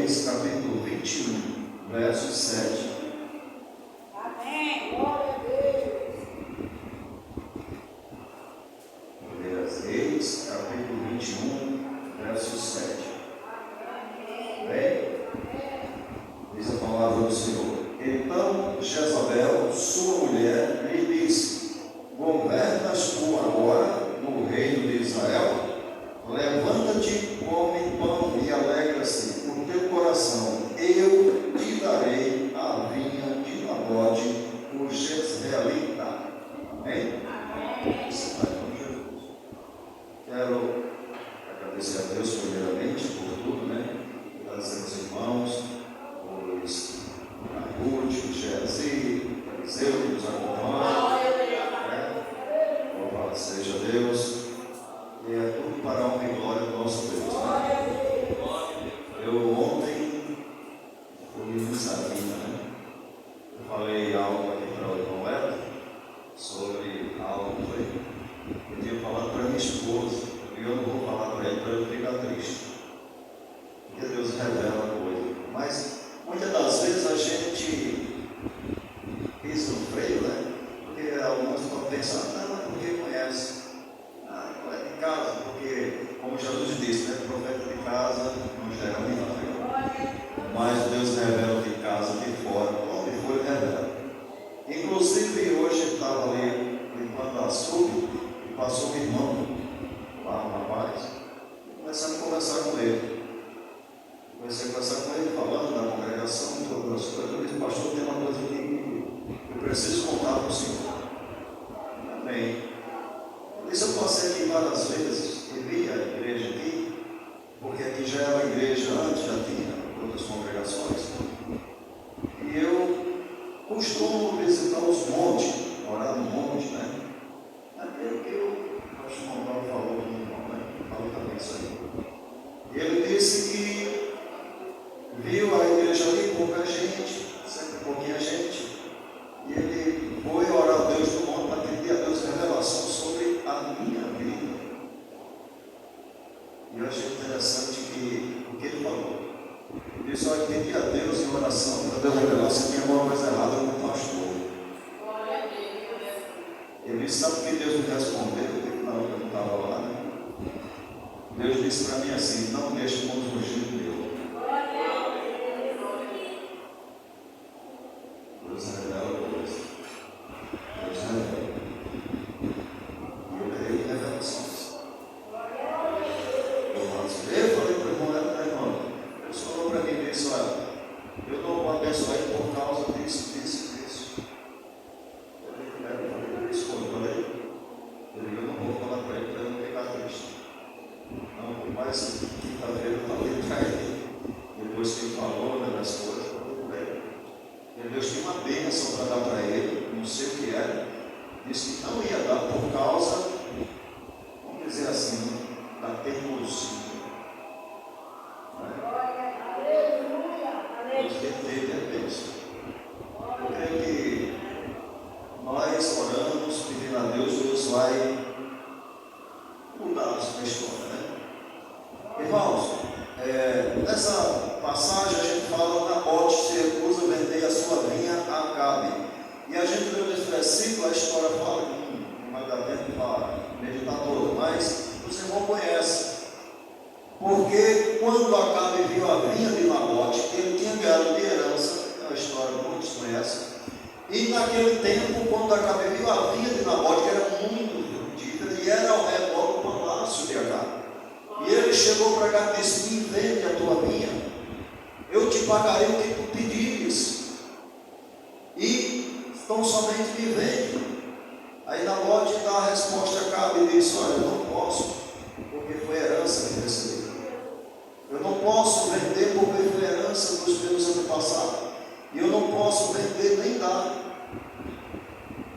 Reis, capítulo 21, verso 7. Amém. Glória a Deus. 1 Reis, capítulo 21, verso 7. Bem? Diz a palavra do Senhor. Então Jezabel, sua mulher, lhe disse: governas tu agora no reino de Israel? Levanta-te, come pão e alegra-se o teu coração. Eu te darei a vinha de Nabote, o Jezreelita. Amém? Quero agradecer a Deus primeiramente por tudo, né? Agradecer aos irmãos, os Ruth, o Geazi, o Eliseu que nos acompanha. Louvado seja Deus. E é tudo para a honra e glória do nosso Deus. Né? Eu ontem fui em Sabina, né? Eu falei algo aqui para o irmão Leto sobre algo que eu tinha falado para minha esposa. E eu não vou falar para ele não ficar triste. Porque Deus revela a coisa. Mas muitas das vezes a gente pisa no freio, né? Porque alguns vão pensar, não, é porque conhece. Não é de casa, porque, como Jesus disse, né? Profeta de casa não gera milagre. Mas Deus revela de casa, de fora, onde for revela. Inclusive hoje eu estava ali limpando açougue e passou um irmão lá, um rapaz, e começando a conversar com ele. Comecei a conversar com ele, falando da congregação, todas as coisas. Eu disse: pastor, tem uma coisa que eu preciso contar para o senhor. Amém. Eu disse: eu passei aqui várias vezes e vi a igreja aqui, porque aqui já era uma igreja antes, já tinha outras congregações. E eu costumo visitar os montes, morar no monte, né? Aquilo que o pastor Manuel falou do irmão, né? Falou também isso aí. E ele disse que viu a igreja ali, pouca gente, sempre pouquinha gente, e ele foi orar a Deus no monte para pedir a Deus revelação sobre a minha vida. E eu achei interessante o que ele falou. Ele disse: olha, pedi a Deus em oração para Deus revelar se tinha alguma coisa errada com o pastor. Ele disse: sabe o que Deus me respondeu? Eu disse: não, eu não estava lá, né? Deus disse para mim assim: não deixe o mundo fugir do meu. Deus revela coisas. Deus revela. E eu creio em revelações. Eu falei para o irmão, Deus falou para mim: disse, olha, eu não vou abençoar ele por causa disso. Eu não vou falar para ele não ficar triste. Não, mas quinta-feira eu falei para ele. Depois que ele falou, né, das coisas, tudo bem. E Deus tinha uma bênção para dar para ele, não sei o que era. Disse que não ia dar por causa, vamos dizer assim, da teimosia. Deus deteve a bênção. Eu creio que nós oramos, pedindo a Deus, Deus vai mudar a nossa história, né? Irmãos, nessa passagem a gente fala: Nabote se recusa a vender a sua vinha a Acabe. E a gente leu nesse versículo, a história fala, não vai dar tempo para meditar todo, mas os irmãos conhecem. Porque quando Acabe viu a vinha de Nabote, ele tinha ganhado de herança, é uma história que muitos conhecem. E naquele tempo, quando Acabe viu a vinha de Nabote, que era muito frutífera, e era ao redor do palácio de Acabe. E ele chegou para cá e disse: me vende a tua vinha, eu te pagarei o que tu pedires. E tão somente me vende. Aí Nabote dá a resposta a Acabe e diz: olha, eu não posso, porque foi herança que recebi. Eu não posso vender porque foi herança dos meus antepassados. E eu não posso vender nem dar.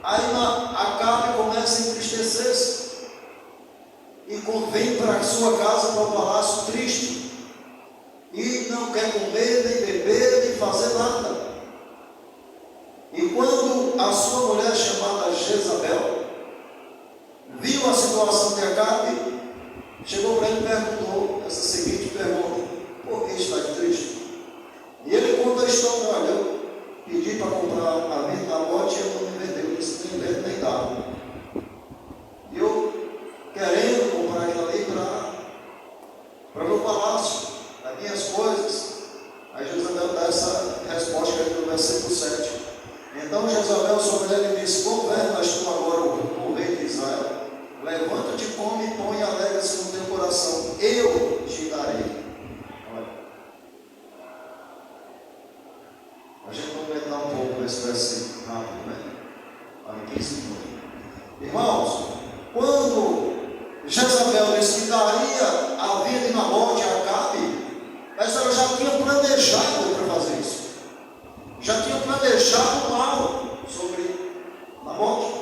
Aí Acabe começa a entristecer-se. E vem para a sua casa, para o palácio, triste. E não quer comer, nem beber, nem fazer nada. E quando a sua mulher, chamada Jezabel, viu a situação de Acabe, chegou para ele e perguntou essa seguinte pergunta: por que está triste? Jezabel sobre ele e disse: governas tu agora o rei de Israel? Levanta-te, come e põe e alegra-se no teu coração, eu te darei. Olha, a gente vai aumentar um pouco esse versículo rápido, né? Para 15 minutos. Irmãos, quando Jezabel disse que daria a vida de Nabote a Acabe, mas ela já tinha planejado para fazer isso. Já tinha planejado mal sobre Nabote.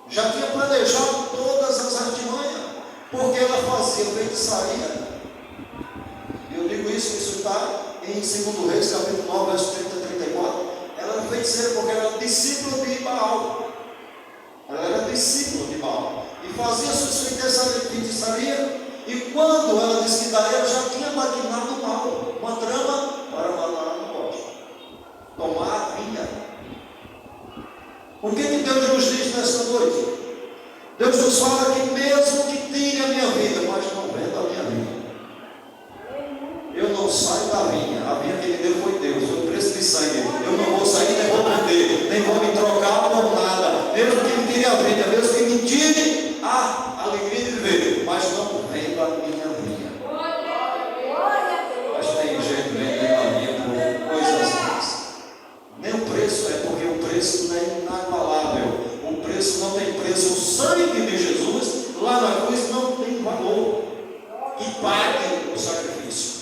Já tinha planejado todas as artimanhas, porque ela fazia feitiçaria. Eu digo isso está em 2 Reis, capítulo 9, verso 30 a 34. Ela era feiticeira porque ela era discípula de Baal. Ela era discípula de Baal e fazia suas feitiçaria. E quando ela disse que daria, ela já tinha maquinado mal, uma trama para matar Nabote, tomar a vinha. O que Deus nos diz nesta noite? Deus nos fala que mesmo que tire a minha vida, mas não venda a minha vida. Eu não saio da vinha. A vinha que me deu foi Deus, foi o preço de sangue. Eu não vou sair, nem vou vender, nem vou me trocar por nada. Mesmo que me tire a vida, mesmo que me tire a alegria de viver, mas não venda a minha vinha. Mas tem gente vendendo a vinha por coisas mais. Nem o preço é, porque o preço não é inabalável. O preço não tem preço. O sangue de Jesus lá na cruz não tem valor que pague o sacrifício.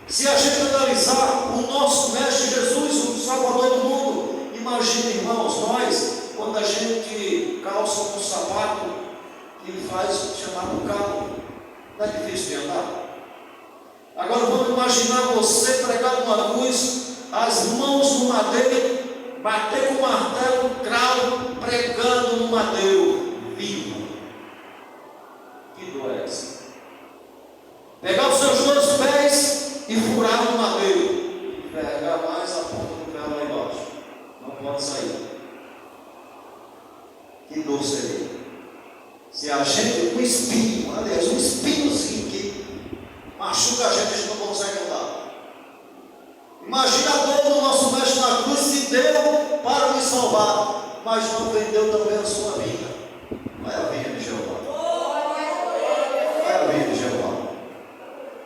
Se a gente analisar o nosso mestre Jesus, o Salvador do mundo, imagina, irmãos, nós, quando a gente calça um sapato e faz o chamado calo, não é difícil de andar. Agora vamos imaginar você pregado numa cruz, as mãos no madeiro, bater com o martelo, cravo, pregando no madeiro, vivo. Que dor é essa? Pegar os seus dois pés e furar no madeiro, e pegar mais a ponta do pé lá embaixo, não pode sair. Que dor seria? Se a gente, um espinho, aliás, um espinhozinho que machuca a gente não consegue andar. Imagina a dor do nosso mestre na cruz, se deu para nos salvar, mas não vendeu também a sua vida. Vai a vida de Jeová. Vai a vida de Jeová.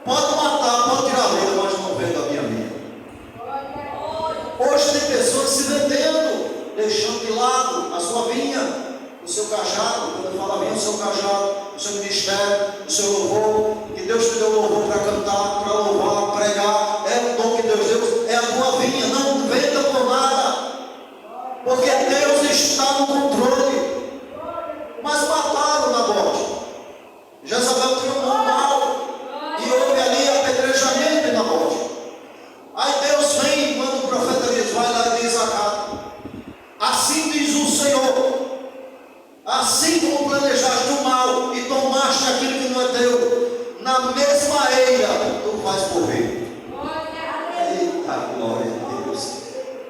Pode matar, pode tirar a vida, mas não venda a minha vida. Hoje tem pessoas se vendendo, deixando de lado a sua vinha, o seu cajado. Quando eu falo vinha, o seu cajado, o seu ministério, o seu louvor, que Deus te deu louvor para cantar, para louvar, pregar, é o dom que Deus deu, é a tua vinha. Não venda por nada, porque Deus está no controle. Mas mataram Nabote. Jezabel tramou mal e houve ali apedrejamento em Nabote. Aí Deus vem, quando o profeta diz, vai lá e diz a Acabe: assim diz o Senhor, assim como planejaste o mal e tomaste aquilo que não é teu, na mesma eira tu vais morrer. Eita glória a Deus.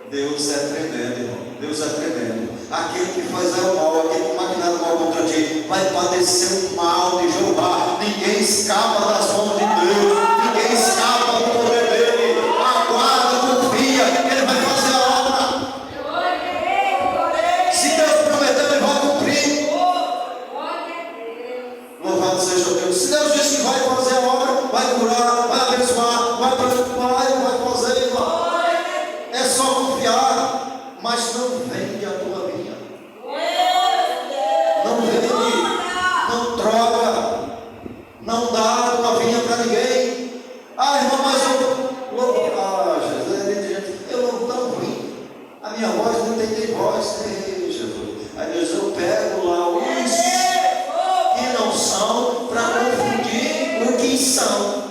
Deus é tremendo, irmão. Deus é tremendo. Aquele que faz o mal, aquele que maquinar o mal contra ti, vai padecer o mal de Jeová. Ninguém escapa das mãos de Deus, ninguém escapa do poder dele. Aguarda, confia, ele vai fazer a obra. Se Deus prometeu, ele vai cumprir. Louvado seja Deus. Se Deus disse que vai fazer a obra, vai curar, vai abençoar, vai transformar, ele vai fazer, irmão. É só confiar, mas não vende a tua vinha. Não vende, não troca, não dá a tua vinha para ninguém. Ah, irmão, mas eu louvo. Ah, Jesus, eu louvo tão ruim. A minha voz não tem voz. Ei, Jesus. Aí Deus, eu pego lá os que não são para confundir o que são.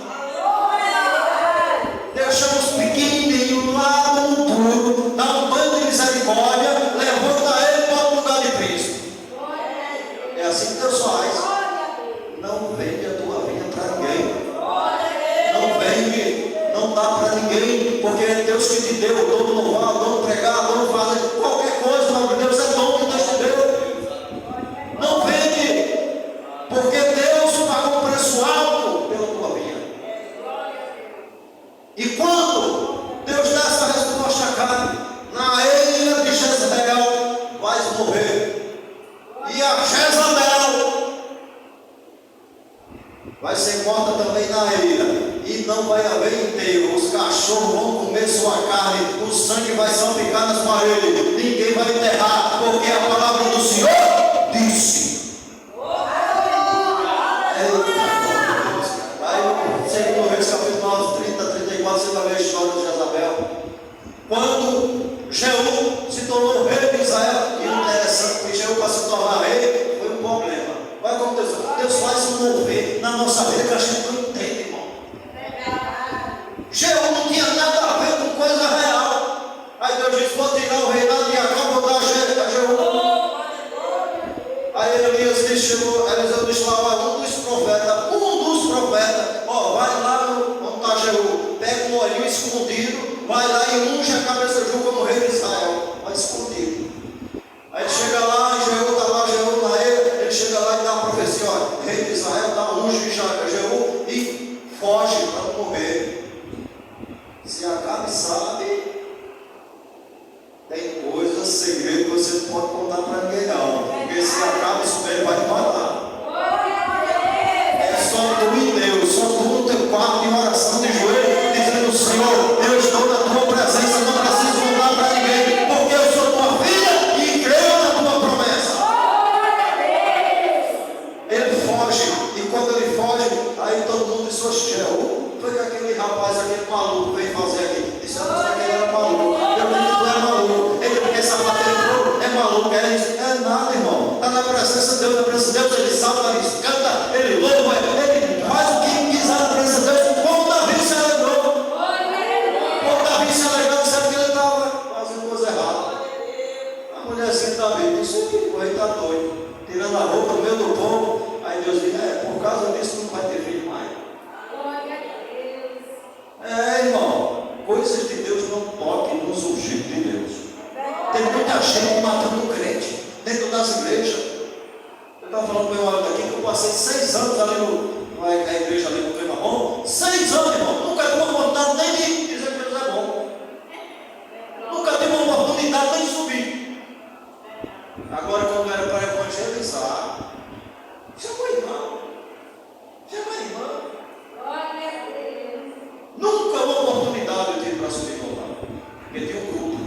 Deixa os pequenininhos lá no futuro, dá um banho de misericórdia, levanta ele para o lugar de Cristo. É assim que Deus faz. Não vende a tua vinha para ninguém. Não vende, não dá para ninguém, porque é Deus que te deu o dom de louvar, o dom de pregar, o dom de fazer qualquer coisa. O nome de Deus é dom que Deus te deu. Não vende, porque Deus pagou um preço alto pela tua vinha. E quando Deus dá essa resposta a Acabe, na eira de Jezabel, vai ser morta também na eira, e não vai haver enterro. Os cachorros vão comer sua carne, o sangue vai salpicar nas paredes, ninguém vai enterrar, porque a palavra do Senhor disse. Aí, 2 Reis capítulo 9, 30, 34, você vai ver a história de Jezabel. Quando Jeú se tornou rei de Israel, e o interessante que Jeú, para se tornar rei, foi um problema. Vai acontecer, Deus faz um mover na nossa vida que a gente não entende, irmão. Jeú não tinha nada a ver com coisa real. Aí Deus disse: vou tirar o reinado de Acab, vou dar a Jeú. Aí Elias disse: Eliseu disse lá, um dos profetas, ó, vai lá onde está Jeú, pega um olhinho escondido, vai lá e unge a cabeça de Jeú como rei de Israel, vai escondido. Aí ele chega lá, Jeú está lá, Jeú na ele chega lá e dá uma profecia: ó, rei de Israel, dá unge Jeú e foge para não morrer. Se Acabe sabe, tem coisas, segredo que você não pode contar para ninguém não, porque se Acabe souber, ele vai te matar. É só tu e Deus, só tu no teu quarto de oração de joelho, dizendo: Senhor, eu estou na tua presença, não preciso contar para ninguém, porque eu sou tua filha e creio na tua promessa. Ele foge, e quando ele foge, aí todo mundo disse: Jeú, foi que aquele rapaz, aquele maluco veio fazer aqui. Disse: eu não sei que ele era maluco. Eu disse: tu é maluco. Ele, porque essa bateria é maluco. Ele disse: é nada, irmão. Está na presença de Deus, na presença de Deus. Ele salta, ele canta, ele louva, ele faz o que quiser na presença de Deus. Como Davi se alegrou. Como Davi se alegrou, dizendo que ele estava fazendo coisa errada. A mulherzinha de Davi disse: o rei está doido, tirando a roupa no meio do povo. Aí Deus disse: por causa disso não vai ter filho mais. Irmão, coisas de Deus não toquem nos ungidos de Deus. Tem muita gente matando crente dentro das igrejas. Eu estava falando com meu marido aqui que eu passei 6 anos ali na igreja ali no Clima Bom. 6 anos, irmão. Nunca tive uma oportunidade nem de dizer que Deus é bom. Nunca tive uma oportunidade nem de subir. Agora, quando era para evangelizar, chama o irmão. Chama a irmã. Nunca uma oportunidade eu tive para subir no altar. Porque tinha um grupo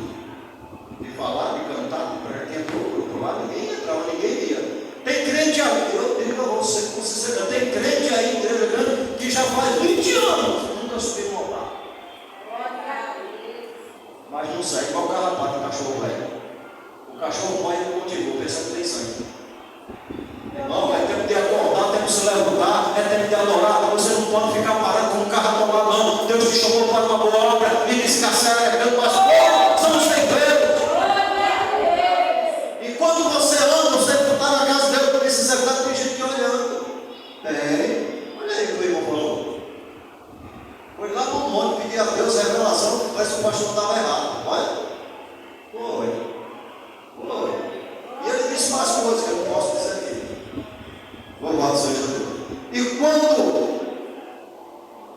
de falar, de cantar, de pregar, tinha um grupo lá, ninguém entrava, ninguém ia. Tem crente aí, eu digo a você com sinceridade, tem crente aí, igreja grande, que já faz 20 anos nunca subiu no altar. Mas não sai, igual o carrapato, o cachorro velho. O cachorro morre e continua, pensa que tem sangue. Irmão, é tempo de acordar, é tempo de se levantar, é tempo de adorar. Você não pode ficar parado com o carro tomado, não. Deus te chamou para uma boa obra e disse que a serra é grande, mas somos tempeiros. E quando você anda, você está na casa de Deus, porque se você tem gente te olhando. Olha aí o que o irmão falou. Foi lá no monte pedir a Deus a revelação, parece que o pastor estava errado. Olha. Foi. E ele disse mais coisas que eu não posso dizer aqui. Louvado seja Deus. E quando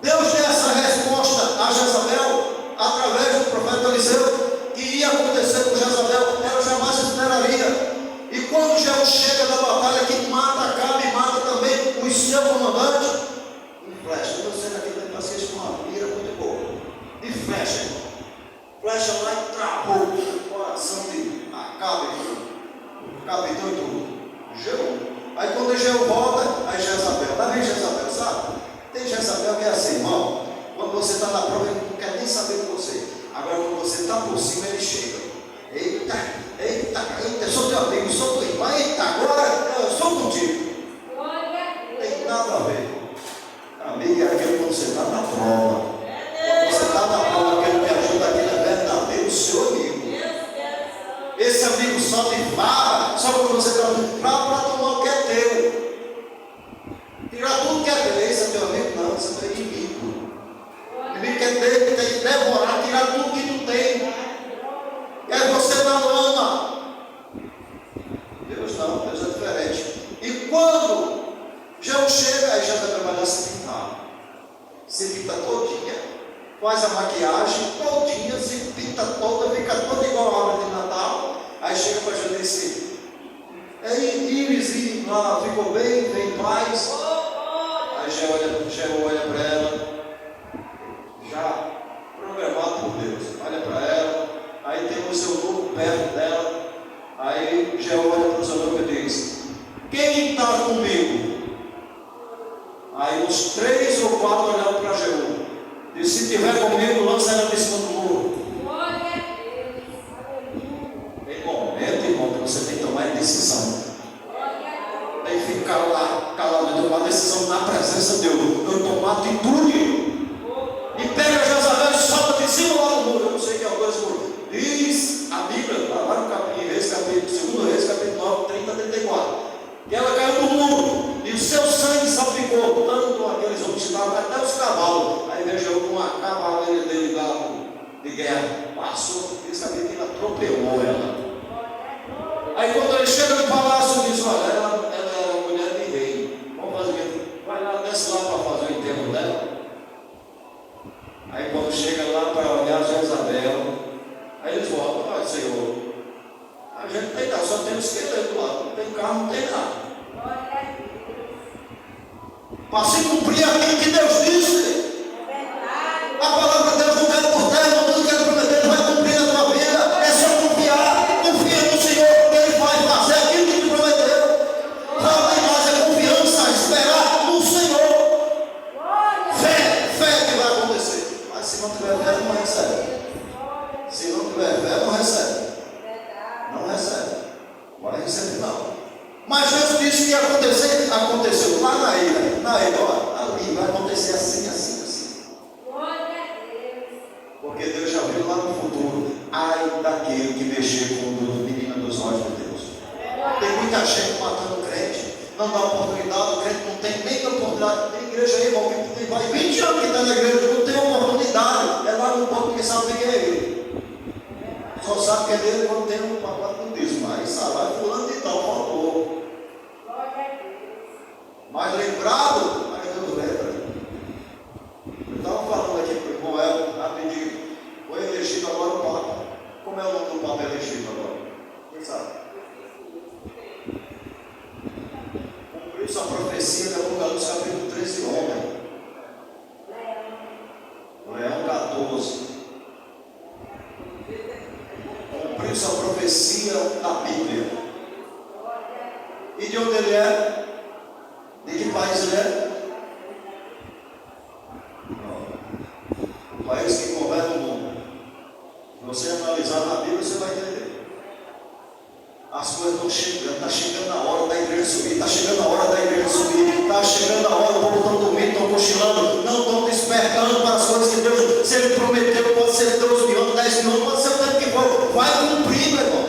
Deus deu essa resposta a Jezabel, através do profeta Eliseu, que ia acontecer com Jezabel, ela jamais esperaria. E quando Jeú chega da batalha, que mata Acabe e mata também o seu comandante, e flecha. Eu estou sendo aqui da paciência com uma mira muito boa. E flecha, irmão. Flecha lá e travou o coração de Acabe, capitão e tudo. Jeú. Aí quando Jeú volta, aí Jezabel. Está vendo Jezabel, sabe? Tem Jezabel que é assim, irmão. Quando você está na prova, ele não quer nem saber de você. Agora quando você está por cima, ele chega. Eita, eu sou teu amigo, sou teu irmão. Eita, agora eu sou contigo. Não tem nada a ver. Amigo é aquele quando você está na prova. Quando você está na prova, aquele que ajuda, aquele é verdadeiro seu amigo. Esse amigo só te fala, só quando você está para tomar o que é teu. Tirar tudo que é teu. Esse é teu amigo? Não, esse é teu inimigo. O inimigo quer ter, tem que devorar, tirar tudo que tu tem. E aí você não ama. Deus não, Deus é diferente. E quando Jeú chega, aí já está trabalhando se pintar. Se pinta todinha, faz a maquiagem todinha, se pinta toda, fica toda igual a árvore de Natal. Aí chega para Jeú e diz: Íris, lá ficou bem, vem em paz. Aí Geo olha para ela, já programado por Deus, olha para ela, aí tem o seu grupo perto dela, aí Geo olha para os eunucos e diz: quem está comigo? Aí os 3 ou 4 olharam para Geu, diz: se tiver comigo, lança ela de cima do muro. Tem momento, irmão, que você tem que tomar decisão. Tem que ficar lá calado, tomar decisão na presença de Deus. Eu tomar atitude. E pega Jezabel e solta de cima lá no muro. Eu não sei que é o 2 muro. Diz a Bíblia, lá no capítulo 2 Reis, capítulo 9, 30 a 34. Que ela caiu do muro. E o seu sangue salpicou. Tanto aqueles homens que estavam, até os cavalos. Aí veja eu com uma cavaleira dele lá de guerra. Passou, diz a Bíblia que ele atropelou ela. Aí quando ele chega no palácio, diz: olha, ela era mulher de rei. Vamos fazer o quê? Vai lá, desce lá para fazer o enterro dela. Aí quando chega lá para olhar Jezabel, aí eles voltam: olha, Senhor, a gente não tem nada, só tem um esqueleto lá, não tem carro, não tem nada. Para se cumprir aquilo que Deus disse. A palavra de Deus não cai por terra, tudo que ele prometeu vai cumprir na tua vida. É só confiar, confia no Senhor, que Ele vai fazer aquilo que Ele prometeu. Falta em nós é confiança, esperar no Senhor. Fé que vai acontecer. Mas se não tiver fé, não recebe. Se não tiver fé, não recebe. Não recebe. Vai receber não. Mas Deus disse que ia acontecer, aconteceu lá na ilha, olha, ali vai acontecer assim, assim, assim. Porque Deus já viu lá no futuro: ai daquele que mexer com o menino dos olhos de Deus. Tem muita gente matando crente, não dá oportunidade, o crente não tem nem oportunidade. Tem igreja aí, irmão, que vai 20 anos que está na igreja, não tem oportunidade. É lá no ponto que sabe quem é ele. Só sabe que é dele quando tem um pacote com dízimo. Aí sabe, vai fulano de tal, faltou. Mas lembrado, mas Deus lembra. Eu estava falando aqui para o irmão El, rapidinho. Foi elegido agora o Papa. Como é o nome do Papa elegido agora? Quem sabe? Cumpriu sua profecia de Apocalipse capítulo 13, homem. Leão 14. Cumpriu sua profecia da Bíblia. E de onde ele é? De que país ele é? Não. O país que governa o mundo. Se você analisar na Bíblia, você vai entender. As coisas estão chegando, está chegando a hora da igreja subir, está chegando a hora da igreja subir, está chegando a hora, o povo estão dormindo, estão cochilando, não estão despertando para as coisas que Deus, se Ele prometeu, pode ser 12 mil anos, 10 mil anos, pode ser o tempo que for, vai cumprir, meu irmão.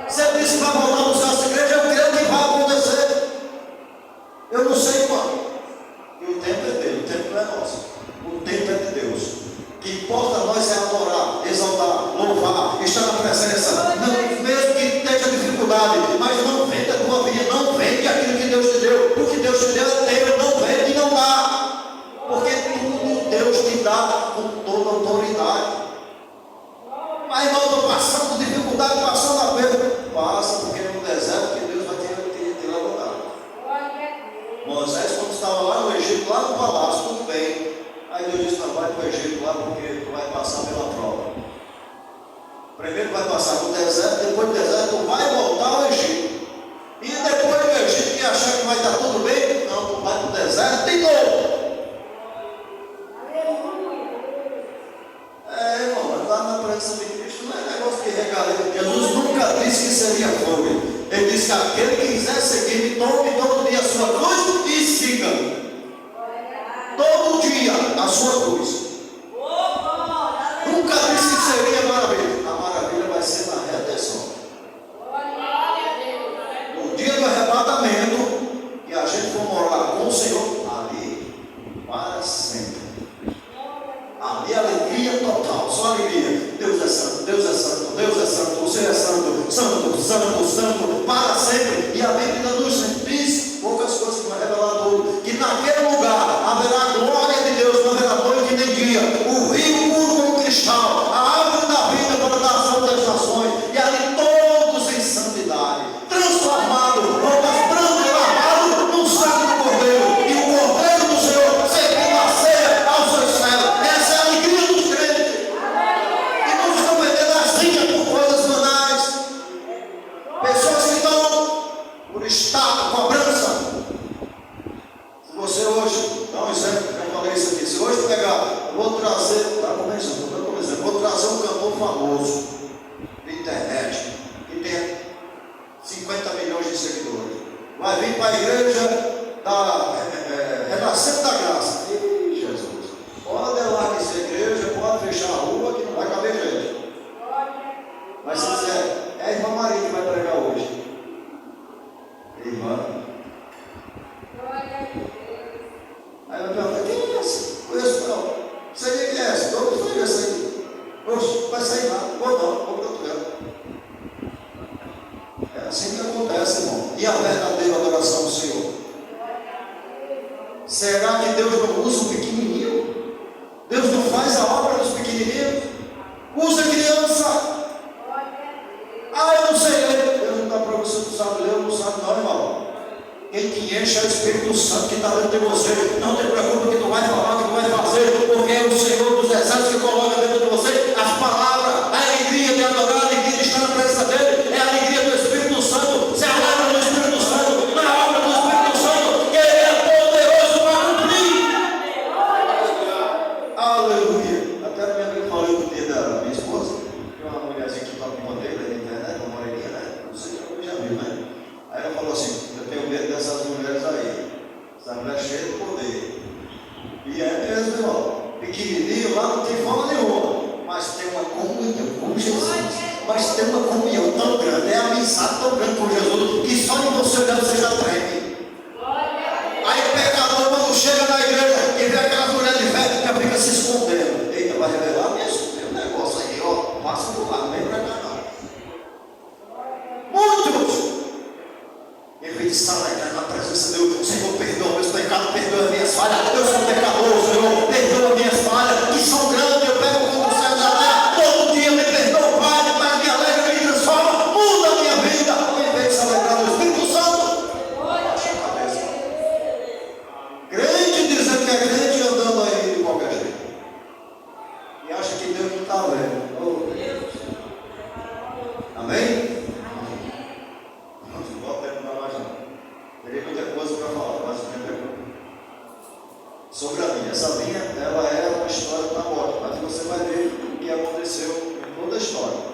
Se Ele disse que vai voltar a buscar essa igreja, eu creio que vai acontecer. Eu não sei quando. E o tempo é dele, o tempo não é nosso. O tempo é de Deus. O que importa a nós é adorar, exaltar, louvar, estar na presença. Não, mesmo que tenha dificuldade, mas não vende a tua vida, não vende aquilo que Deus te deu. O que Deus te deu é teu, não vende e não dá. Porque tudo Deus te dá com toda a autoridade. Mas irmão, estou passando dificuldade, passando a perda. Passa, porque no deserto que Deus vai te levantar. Moisés, quando estava lá no Egito, lá no palácio, tudo bem. Aí Deus disse: não, vai para o Egito lá, porque tu vai passar pela prova. Primeiro vai passar no deserto, depois do deserto tu vai voltar ao Egito. E depois do Egito, que achar que vai estar tudo bem, não, tu vai para o deserto de novo. Irmão, mas lá na presença de Cristo não é negócio que regalei. Jesus nunca disse que seria fogo. Ele disse que aquele que quiser seguir-me, tome todo dia a sua cruz e siga. Todo dia a sua cruz. Nunca disse que seria maravilha. A maravilha vai ser na redenção. No dia do arrebatamento, que a gente for você hoje, dá um exemplo, eu falei isso aqui, se hoje pegar, eu vou trazer, tá começando, por exemplo, vou trazer um cantor famoso da internet, que tem 50 milhões de seguidores, vai vir para a igreja da Renascimento da Graça. Ih, Jesus, pode lá nessa igreja, pode fechar a rua que não vai caber gente. Mas se quiser, é a irmã Maria que vai pregar hoje. Irmã. Aí eu pergunto, quem é essa? Conheço não. Sei quem é essa? Todo mundo foi essa aí. Oxe, vai sair nada. Vou não, vou para outro lugar. É assim que acontece, irmão. E a verdadeira adoração do Senhor? Será que Deus não usa o pequenininho? Deus não faz a obra dos pequenininhos? Usa criança. Ah, eu não sei ler. Deus não está para você, não sabe ler, não sabe não, irmão. Quem te enche é o Espírito Santo que está dentro de você. Não te preocupe que tu vai falar, que tu vai fazer, porque é o Senhor dos exércitos que coloca dentro de você as palavras, a alegria de adorar, a alegria de estar na presença dele, é a alegria do Espírito Santo. Se alegra no Espírito Santo, na obra do Espírito Santo, que ele é poderoso para cumprir. Aleluia. Até a minha amiga falou outro dia da minha esposa, que é uma mulherzinha que está com bandeira na internet, uma moreninha, né? Não sei se eu já vi, né? Aí ela falou assim, eu tenho medo dessas mulheres aí. Essa mulher cheia de poder. E é mesmo, irmão. Pequenininho lá não tem forma nenhuma. Mas tem uma comunhão com Jesus. Mas tem uma comunhão tão grande, é amizade tão grande com Jesus, que só de você olhar você já treme. Aí o pecador, quando chega na igreja e vê aquelas mulheres de fé, já fica se escondendo. Eita, vai revelar mesmo? Tem um negócio aí, ó. Passa do lado, vem pra cá. Muitos! Em vez de estar na presença de Deus, Senhor, perdoa meus pecados, perdoa minhas falhas. Eu sou pecador, Senhor, perdoa minhas falhas, que são grandes. Eu pego como o céu da terra, todo dia me perdoa, Pai, mas me alegra, me transforma, muda a minha vida. Em vez de se alegrar do Espírito Santo, baixa a cabeça. Crente dizendo que é crente e andando aí de qualquer jeito. E acha que Deus não está vendo. Oh, Deus. Amém? Teria muita coisa para falar, mas não me preocupe. Sobre a vinha. Essa vinha, ela é uma história da morte, mas você vai ver o que aconteceu em toda a história.